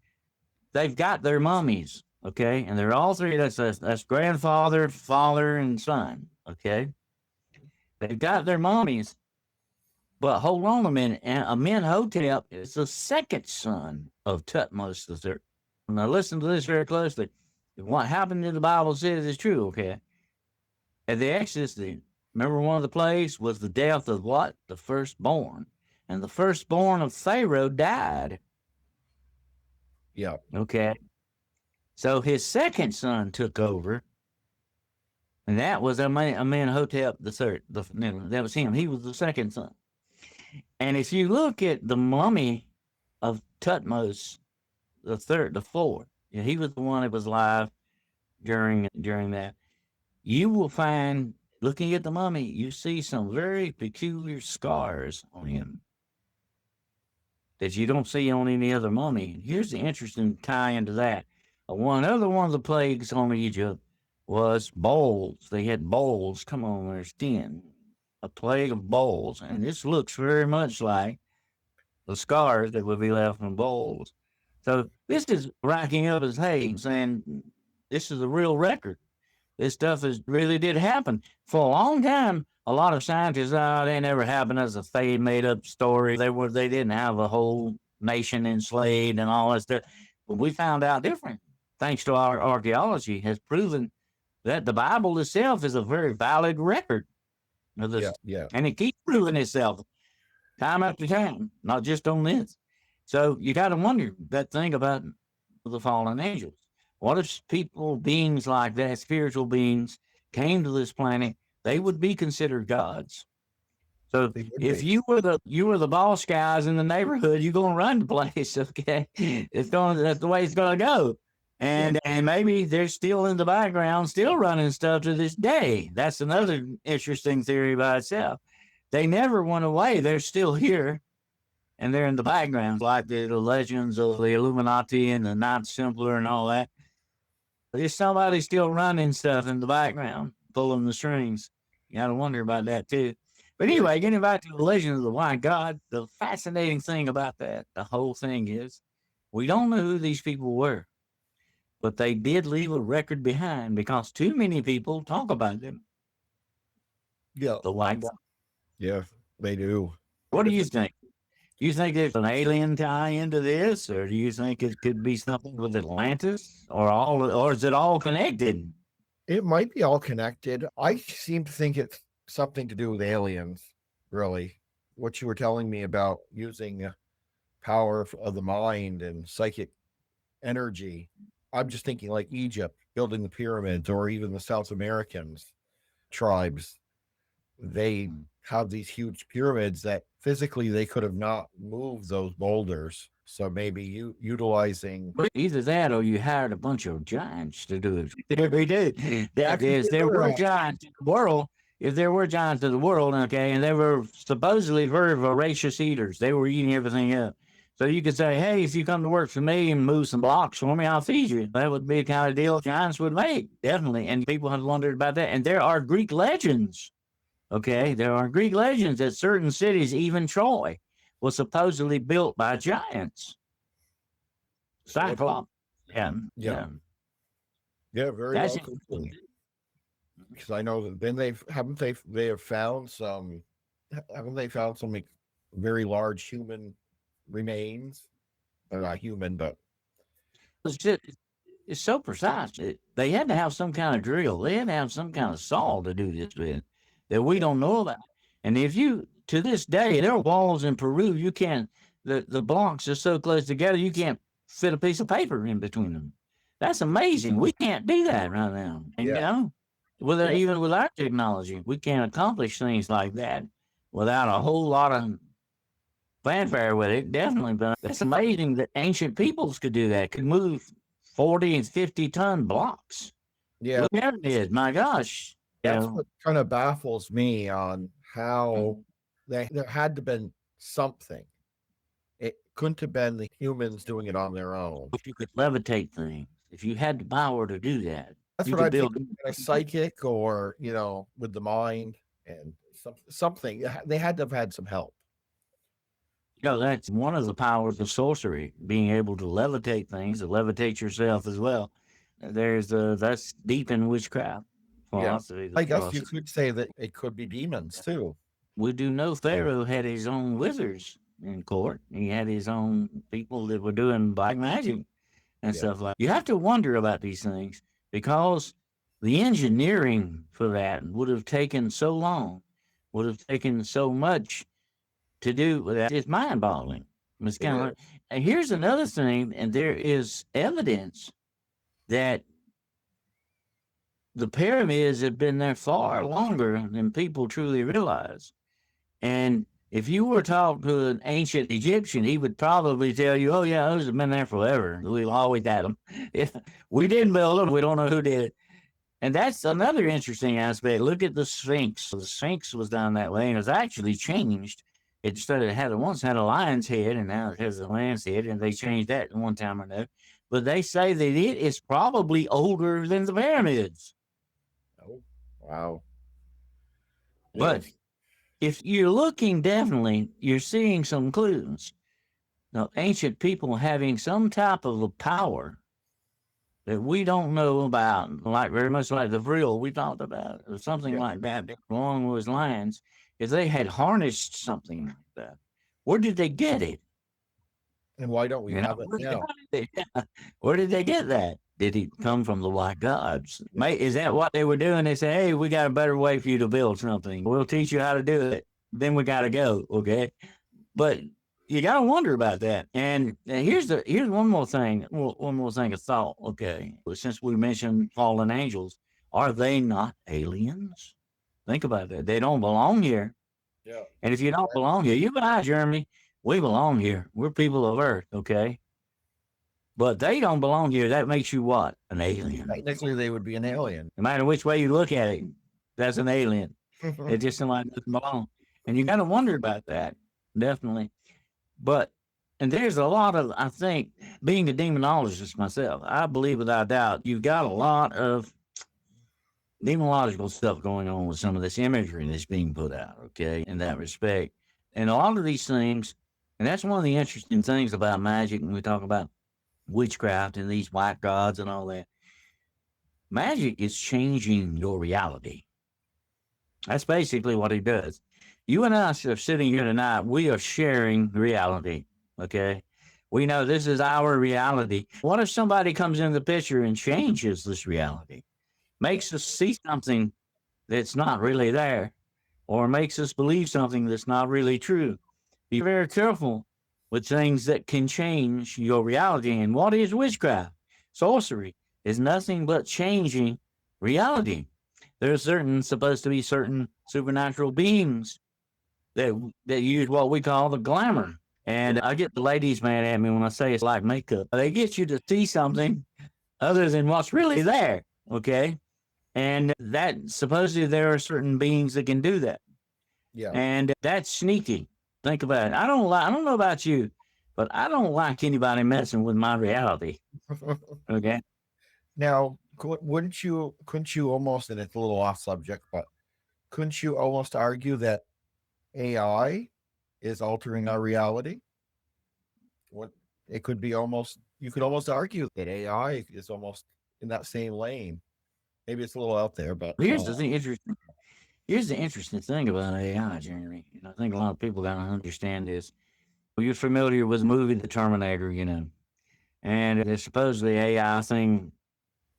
They've got their mummies, okay, and they're all three. That's grandfather, father, and son, okay. They've got their mummies, but hold on a minute. Amenhotep is the second son of Tutmos the third. Now listen to this very closely. What happened in the Bible says is true, okay. At the Exodus, remember one of the plagues was the death of what? The firstborn. And the firstborn of Pharaoh died. Yeah. Okay. So his second son took over, and that was Amenhotep the third. That was him. He was the second son. And if you look at the mummy of Tutmos the fourth, he was the one that was alive during that. You will find, looking at the mummy, you see some very peculiar scars on him that you don't see on any other mummy. Here's the interesting tie into that. One of the plagues on Egypt was boils. They had boils come on their skin, a plague of boils. And this looks very much like the scars that would be left from boils. So this is racking up his hay, saying this is a real record. This stuff really did happen. For a long time, a lot of scientists, they never happened as a made up story. They didn't have a whole nation enslaved and all that stuff. But we found out different. Thanks to our archaeology, has proven that the Bible itself is a very valid record of this. Yeah. And it keeps proving itself time after time, not just on this. So you got to wonder that thing about the fallen angels. What if beings like that, spiritual beings, came to this planet? They would be considered gods. So if you were the boss guys in the neighborhood, you're gonna run the place, okay? That's the way it's gonna go. And maybe they're still in the background, still running stuff to this day. That's another interesting theory by itself. They never went away. They're still here, and they're in the background, like the legends of the Illuminati and the Knights Templar and all that. There's somebody still running stuff in the background, pulling the strings. You got to wonder about that too. But anyway, getting back to the legend of the White God, the fascinating thing about that, the whole thing is, we don't know who these people were. but they did leave a record behind because too many people talk about them. Yeah. The white god. Yeah, they do. What do you think? Do you think there's an alien tie into this, or do you think it could be something with Atlantis, or is it all connected? It might be all connected. I seem to think it's something to do with aliens, really. What you were telling me about using power of the mind and psychic energy. I'm just thinking like Egypt building the pyramids, or even the South Americans tribes. They have these huge pyramids that physically they could have not moved those boulders. So maybe utilizing Either that, or you hired a bunch of giants to do it. Every day, that is, there were giants in the world. If there were giants in the world, okay, and they were supposedly very voracious eaters, they were eating everything up. So you could say, hey, if you come to work for me and move some blocks for me, I'll feed you. That would be the kind of deal giants would make, definitely. And people have wondered about that. And there are Greek legends. Okay, there are Greek legends that certain cities, even Troy, was supposedly built by giants. Cyclops. Yeah. Very That's well. Because I know that then they have found some, haven't they found some very large human remains? They're not human, but it's so precise. They had to have some kind of drill. They had to have some kind of saw to do this with that we don't know about. And if you, to this day, there are walls in Peru, you can't, the blocks are so close together, you can't fit a piece of paper in between them. That's amazing. We can't do that right now. And, you know, even with our technology, we can't accomplish things like that without a whole lot of fanfare with it, definitely. But it's amazing that ancient peoples could do that, could move 40 and 50-ton blocks. Yeah. Look at it, my gosh. That's what kind of baffles me on how there had to have been something. It couldn't have been the humans doing it on their own. If you could levitate things, if you had the power to do that, that's what I build a psychic, or you know, with the mind and something. They had to have had some help. You know, that's one of the powers of sorcery, being able to levitate things, to levitate yourself as well. There's that's deep in witchcraft philosophy. I guess you could say that it could be demons too. We do know Pharaoh had his own wizards in court. He had his own people that were doing black magic and stuff like that. You have to wonder about these things because the engineering for that would have taken so long, would have taken so much to do with that. It's mind-boggling. It's kind of like, and here's another thing, and there is evidence that the pyramids have been there far longer than people truly realize. And if you were to talk to an ancient Egyptian, he would probably tell you, oh, yeah, those have been there forever. We've always had them. If we didn't build them, we don't know who did it. And that's another interesting aspect. Look at the Sphinx. The Sphinx was down that way, and it was actually changed. It once had a lion's head, and now it has a lion's head, and they changed that one time or another. But they say that it is probably older than the pyramids. Oh, wow. But if you're looking, definitely, you're seeing some clues. Now, ancient people having some type of a power that we don't know about, like very much like the Vril we talked about, or something like that, along those lines. If they had harnessed something like that, where did they get it? And why don't we have it now? Where did they get that? Did it come from the white gods? Is that what they were doing? They say, hey, we got a better way for you to build something. We'll teach you how to do it. Then we got to go, okay? But you got to wonder about that. And here's one more thing of thought, okay? Since we mentioned fallen angels, are they not aliens? Think about that. They don't belong here. Yeah. And if you don't belong here, you and I, Jeremy, we belong here. We're people of Earth, okay? But they don't belong here. That makes you what? An alien. Technically, they would be an alien. No matter which way you look at it, that's an alien. It's just somebody that doesn't belong. And you got to wonder about that, definitely. But, and there's a lot of, I think, being a demonologist myself, I believe without doubt, you've got a lot of demonological stuff going on with some of this imagery that's being put out, okay, in that respect. And a lot of these things, and that's one of the interesting things about magic when we talk about witchcraft and these white gods and all that. Magic is changing your reality. That's basically what it does. You and us are sitting here tonight. We are sharing reality. Okay. We know this is our reality. What if somebody comes in the picture and changes this reality, makes us see something that's not really there, or makes us believe something that's not really true? Be very careful with things that can change your reality. And what is witchcraft? Sorcery is nothing but changing reality. There's supposed to be certain supernatural beings that use what we call the glamour. And I get the ladies mad at me when I say it's like makeup. They get you to see something other than what's really there. Okay. And that supposedly there are certain beings that can do that. Yeah. And that's sneaky. Think about it. I don't know about you, but I don't like anybody messing with my reality. Okay. Now, couldn't you almost, and it's a little off subject, but couldn't you almost argue that AI is altering our reality? What it could be almost, you could almost argue that AI is almost in that same lane. Maybe it's a little out there, but Here's the thing. Here's the interesting thing about AI, Jeremy. And I think a lot of people gotta understand this. You're familiar with the movie The Terminator, and there's supposedly AI thing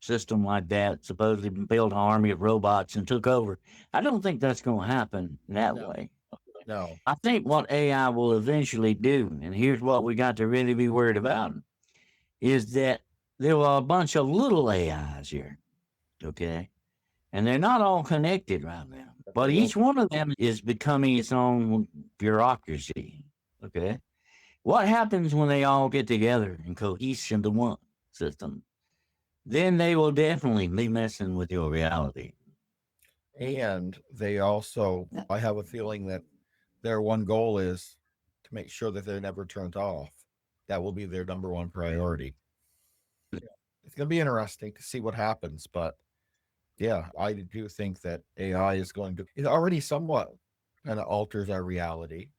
system like that supposedly built an army of robots and took over. I don't think that's going to happen that way. No. I think what AI will eventually do, and here's what we got to really be worried about, is that there are a bunch of little AIs here, okay? And they're not all connected right now, but each one of them is becoming its own bureaucracy, okay? What happens when they all get together and cohese into one system? Then they will definitely be messing with your reality. And they also, I have a feeling that their one goal is to make sure that they're never turned off. That will be their number one priority. It's going to be interesting to see what happens, but yeah, I do think that AI is going to, it already somewhat kind of alters our reality.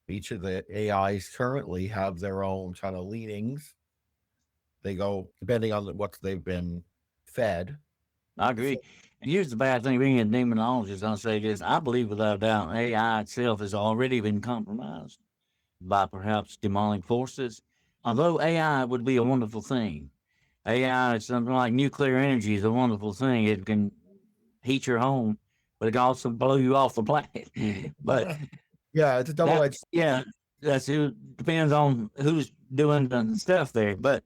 Each of the AIs currently have their own kind of leanings. They go depending on what they've been fed. I agree. And here's the bad thing, being a demonologist, I'll say this. I believe without a doubt AI itself has already been compromised by perhaps demonic forces. Although AI would be a wonderful thing. AI is something like nuclear energy is a wonderful thing. It can heat your home, but it can also blow you off the planet. But yeah, it's a double-edged. Yeah, that's it. Depends on who's doing the stuff there. But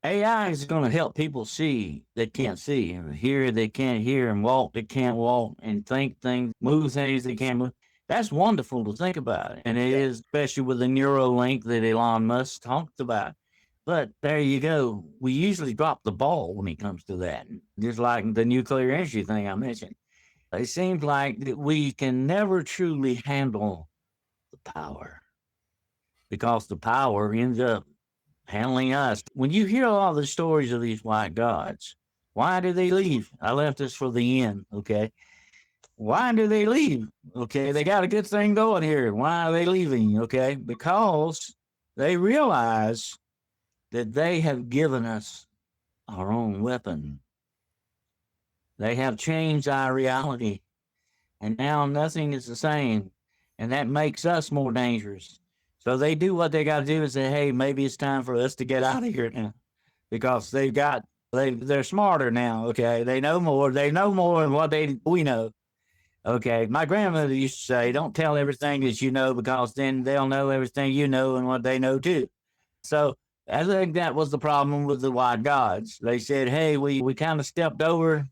AI is going to help people see that can't see, and hear they can't hear, and walk they can't walk, and think things, move things they can't move. That's wonderful to think about, and it is, especially with the Neuralink that Elon Musk talked about. But there you go. We usually drop the ball when it comes to that, just like the nuclear energy thing I mentioned. It seems like that we can never truly handle the power because the power ends up handling us. When you hear a lot of the stories of these white gods, why do they leave? I left this for the end, okay? Why do they leave? Okay, they got a good thing going here. Why are they leaving? Okay, because they realize that they have given us our own weapon. They have changed our reality, and now nothing is the same, and that makes us more dangerous. So they do what they got to do and say, hey, maybe it's time for us to get out of here now, because they're smarter now. Okay, they know more than what we know. Okay, my grandmother used to say, don't tell everything that you know, because then they'll know everything you know and what they know too. So I think that was the problem with the white gods. They said, hey, we kind of stepped over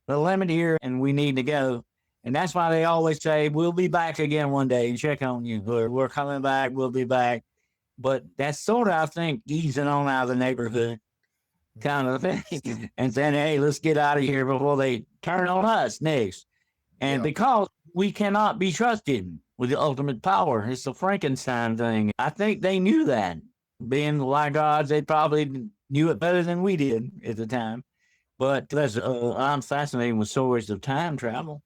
the limit here and we need to go. And that's why they always say, we'll be back again one day and check on you. We're coming back, we'll be back. But that's sort of, I think, easing on out of the neighborhood kind of thing and saying, hey, let's get out of here before they turn on us next. And because we cannot be trusted with the ultimate power, it's the Frankenstein thing. I think they knew that. Being the white gods, they probably knew it better than we did at the time. But I'm fascinated with stories of time travel.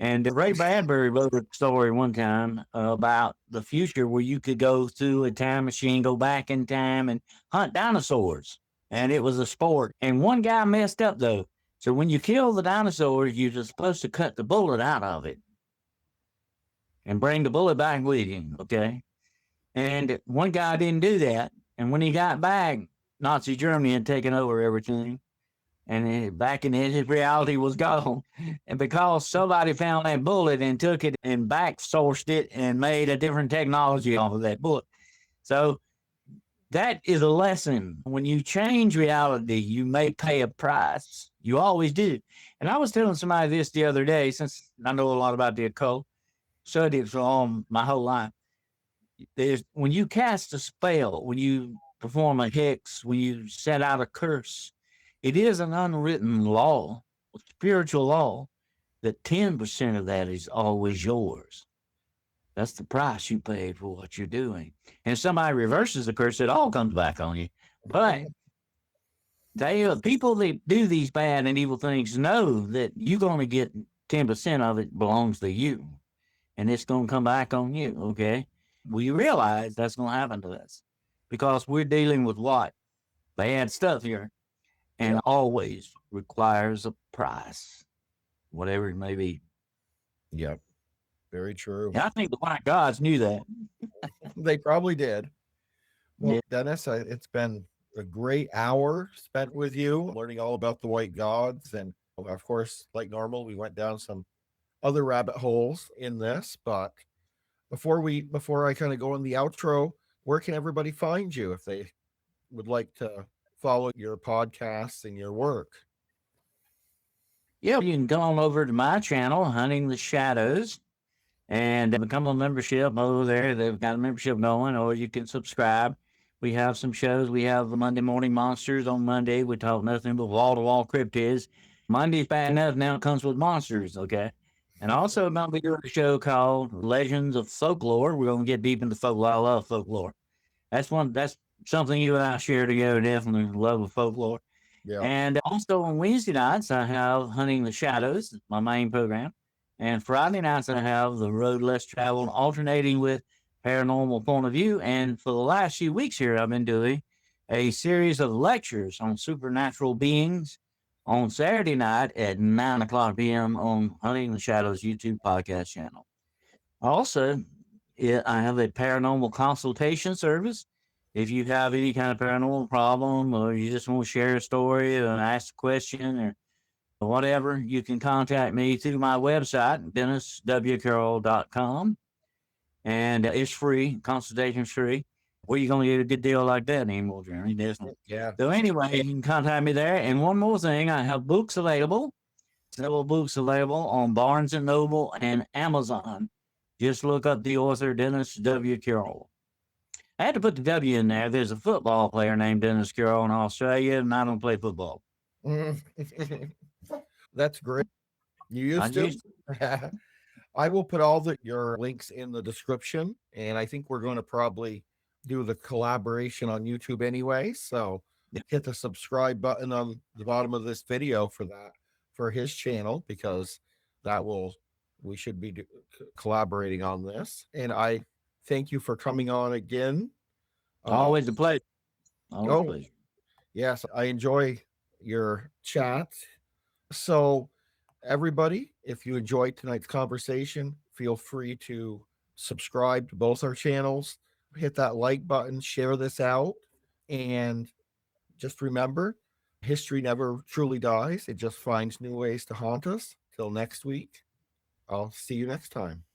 And Ray Bradbury wrote a story one time about the future where you could go through a time machine, go back in time, and hunt dinosaurs. And it was a sport. And one guy messed up, though. So when you kill the dinosaurs, you're just supposed to cut the bullet out of it and bring the bullet back with you, okay? And one guy didn't do that. And when he got back, Nazi Germany had taken over everything. And back in his reality was gone. And because somebody found that bullet and took it and back sourced it and made a different technology off of that bullet. So that is a lesson. When you change reality, you may pay a price. You always do. And I was telling somebody this the other day, since I know a lot about the occult, studied it for my whole life. There's when you cast a spell, when you perform a hex, when you set out a curse, it is an unwritten law, a spiritual law, that 10% of that is always yours. That's the price you paid for what you're doing. And if somebody reverses the curse, it all comes back on you. But people that do these bad and evil things know that you're going to get 10% of it belongs to you. And it's going to come back on you, okay? We realize that's going to happen to us because we're dealing with what? Bad stuff here. And always requires a price, whatever it may be. Yep. Very true. And I think the white gods knew that. They probably did. Well, Yeah. Dennis, it's been a great hour spent with you, learning all about the white gods. And of course, like normal, we went down some other rabbit holes in this. But before I kind of go in the outro, where can everybody find you if they would like to follow your podcasts and your work? Yeah, you can come on over to my channel, Hunting the Shadows, and become a membership over there. They've got a membership going, or you can subscribe. We have some shows. We have the Monday Morning Monsters on Monday. We talk nothing but wall-to-wall cryptids. Monday's bad enough. Now it comes with monsters, okay? And also, I'm going to be doing a show called Legends of Folklore. We're going to get deep into folklore. I love folklore. That's something you and I share together, definitely love of folklore. Yeah. And also on Wednesday nights, I have Hunting the Shadows, my main program. And Friday nights, I have The Road Less Traveled, alternating with Paranormal Point of View. And for the last few weeks here, I've been doing a series of lectures on supernatural beings on Saturday night at 9 o'clock p.m. on Hunting the Shadows YouTube podcast channel. Also, I have a paranormal consultation service. If you have any kind of paranormal problem or you just want to share a story or ask a question or whatever, you can contact me through my website, denniswcarroll.com. And it's free. Consultation's free. Where you going to get a good deal like that anymore, Jeremy? Definitely. Yeah. So anyway, you can contact me there. And one more thing, I have books available. Several books available on Barnes & Noble and Amazon. Just look up the author, Dennis W. Carroll. I had to put the W in there. There's a football player named Dennis Carroll in Australia, and I don't play football. That's great. You used to. I will put all your links in the description, and I think we're going to probably do the collaboration on YouTube anyway. So hit the subscribe button on the bottom of this video for his channel, because we should be collaborating on this. And I thank you for coming on again. Always a pleasure. Always a pleasure. Yes, I enjoy your chat. So everybody, if you enjoyed tonight's conversation, feel free to subscribe to both our channels, hit that like button, share this out, and just remember, history never truly dies. It just finds new ways to haunt us. Till next week, I'll see you next time.